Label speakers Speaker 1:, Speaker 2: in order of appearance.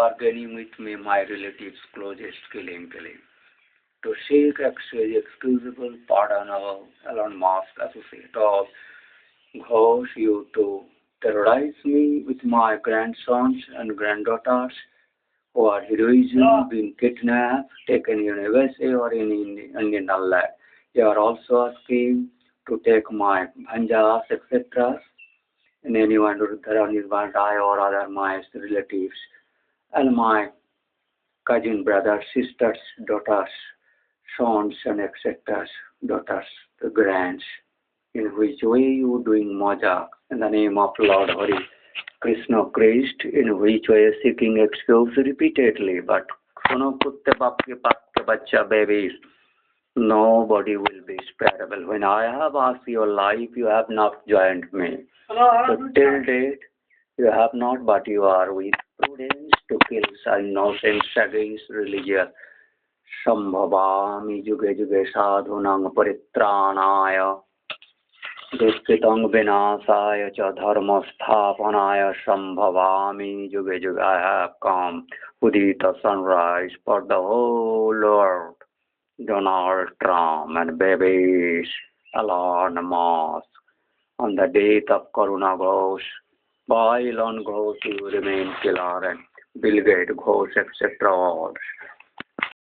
Speaker 1: bargaining with me, my relatives closest, killing. To seek excusable pardon of Elon Musk, associate of Ghosh, you to terrorize me with my grandsons and granddaughters who are heroism, being kidnapped, taken in USA or in Indian land. You are also asking to take my bhanjas, etc. and anyone who is die or other my relatives and my cousin brothers, sisters, daughters, sons and etc. daughters, the grands. In which way you doing majak in the name of Lord Hari Krishna Christ, in which way seeking excuse repeatedly, but suno kutte baap ke bachcha babies, nobody will be sparable. When I have asked your life, you have not joined me. So till date, you have not, but you are with prudence to kill innocents against religion. Sambhavami juge juge sadhunang paritranaya duskritang vinasaya cha dharma sthapanaya sambhavami juge juge. I have come Udita sunrise for the whole world. Donald Trump and babies, Elon Musk. On the date of Karuna Ghosh, by Elon Ghosh, you remain killer and Bill Gates Ghosh, etc.